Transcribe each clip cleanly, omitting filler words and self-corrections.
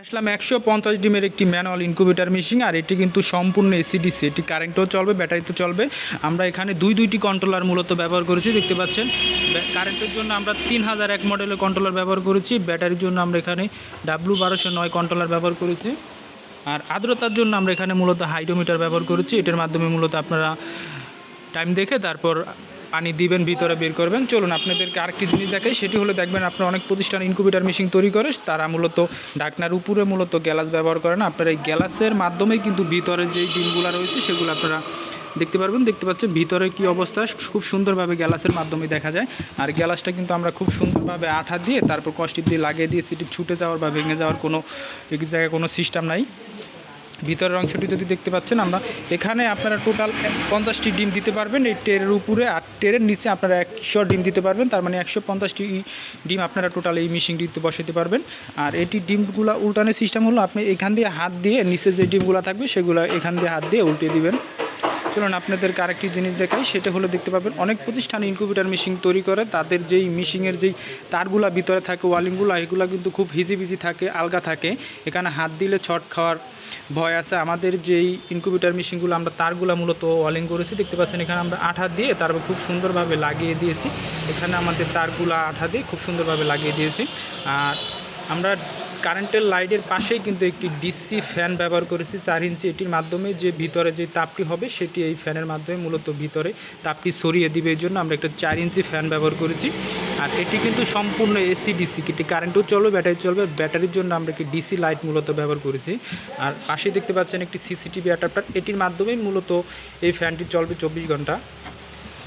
আসলাম 150 ডিমের একটি manual incubator machine. আর এটি কিন্তু সম্পূর্ণ এসিডিসি, এটি কারেন্টও চলবে, ব্যাটারিতে চলবে। আমরা এখানে দুইটি কন্ট্রোলার মূলত ব্যবহার করেছি, দেখতে পাচ্ছেন। কারেন্টের জন্য আমরা 3001 মডেলের কন্ট্রোলার ব্যবহার করেছি। ব্যাটারির জন্য আমরা এখানে W1209 কন্ট্রোলার ব্যবহার করেছি। আর আর্দ্রতার জন্য আমরা এখানে মূলত হাইড্রোমিটার ব্যবহার করেছি। এটার মাধ্যমে মূলত আপনারা টাইম দেখে তারপর পানি দিবেন, ভিতরে বের করবেন। চলুন আপনাদেরকে আরেকটি জিনিস দেখাই, সেটি হলো দেখবেন আপনারা অনেক প্রতিষ্ঠান ইনকিউবেটর মেশিন তৈরি করে, তারা মূলত ঢাকনার উপরে মূলত গ্যালাস ব্যবহার করে না। আপনারা এই গ্যালাসের মাধ্যমেই কিন্তু ভিতরে যেই ডিমগুলো রয়েছে সেগুলো আপনারা দেখতে পারবেন। দেখতে পাচ্ছেন ভিতরে কি অবস্থা, খুব সুন্দরভাবে গ্যালাসের মাধ্যমে দেখা যায়। আর গ্যালাসটা কিন্তু আমরা খুব সুন্দরভাবে আঠা দিয়ে তারপর কষ্টি দিয়ে লাগিয়ে দিয়ে সেটি ছুটে যাওয়ার বা ভেঙে যাওয়ার কোনো এক জায়গায় কোনো সিস্টেম নাই। ভিতরের অংশটি যদি দেখতে পাচ্ছেন, আমরা এখানে আপনারা টোটাল 50টি ডিম দিতে পারবেন এই ট্রের উপরে, আর ট্রের নিচে আপনারা 100 ডিম দিতে পারবেন। তার মানে 150টি ডিম আপনারা টোটাল এই মেশিনটিতে বসাতে পারবেন। আর এটি ডিমগুলো উল্টানোর সিস্টেম হলো আপনি এখান দিয়ে হাত দিয়ে নিচে যে ডিমগুলো থাকবে সেগুলো এখান দিয়ে হাত দিয়ে উল্টে দিবেন। চলুন আপনাদেরকে আরেকটি জিনিস দেখাই, সেটা হলো দেখতে পাবেন অনেক প্রতিষ্ঠান ইনকিউবেটর মেশিন তৈরি করে, তাদের যেই মেশিনের যেই তারগুলা ভিতরে থাকে, ওয়ালিংগুলো, এগুলো কিন্তু খুব হিজিবিজি থাকে, আলগা থাকে। এখানে হাত দিলে ছট খাওয়ার ভয় আছে। আমাদের যেই ইনকিউবেটর মেশিনগুলো আমরা তারগুলো মূলত ওয়ালিং করেছি, দেখতে পাচ্ছেন। এখানে আমরা আঠা দিয়ে তারপর খুব সুন্দরভাবে লাগিয়ে দিয়েছি। এখানে আমাদের তারগুলো আঠা দিয়ে খুব সুন্দরভাবে লাগিয়ে দিয়েছি। আর আমরা কারেন্টের লাইটের পাশেই কিন্তু একটি ডিসি ফ্যান ব্যবহার করেছি 4 ইঞ্চি। এটির মাধ্যমে যে ভিতরে যে তাপটি হবে সেটি এই ফ্যানের মাধ্যমে মূলত ভিতরে তাপটি সরিয়ে দিবে। এই জন্য আমরা একটা 4 ইঞ্চি ফ্যান ব্যবহার করেছি। আর এটি কিন্তু সম্পূর্ণ এসি ডিসি, এটি কারেন্টও চলবে, ব্যাটারি চলবে। ব্যাটারির জন্য আমরা একটি ডিসি লাইট মূলত ব্যবহার করেছি। আর পাশেই দেখতে পাচ্ছেন একটি সিসিটিভি অ্যাডাপ্টার, এটির মাধ্যমেই মূলত এই ফ্যানটি চলবে 24 ঘন্টা।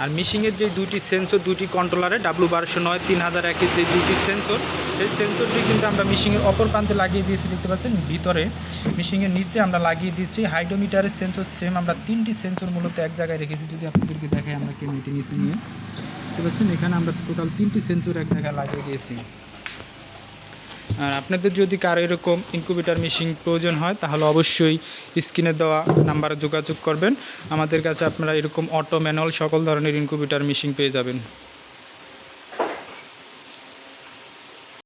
আর মেশিনের যে দুইটি সেন্সর, দুইটি কন্ট্রোলারে W1209 3001 যে দুইটি সেন্সর, সেই সেন্সরটি কিন্তু আমরা মেশিনের অপর প্রান্তে লাগিয়ে দিয়েছি, দেখতে পাচ্ছেন। ভিতরে মেশিনের নিচে আমরা লাগিয়ে দিচ্ছি হাইড্রোমিটারের সেন্সর। সেম আমরা 3টি সেন্সর মূলত এক জায়গায় রেখেছি। যদি আপনাদেরকে দেখাই আমরা ক্যামেরাটি নিচে নিয়ে, দেখতে পাচ্ছেন এখানে আমরা টোটাল 3টি সেন্সর এক জায়গায় লাগিয়ে দিয়েছি। আর আপনাদের যদি কারো এরকম ইনকিউবেটর মেশিন প্রয়োজন হয় তাহলে অবশ্যই স্ক্রিনে দেওয়া নাম্বারে যোগাযোগ করবেন। আমাদের কাছে আপনারা এরকম অটো, ম্যানুয়াল সকল ধরনের ইনকিউবেটর মেশিন পেয়ে যাবেন।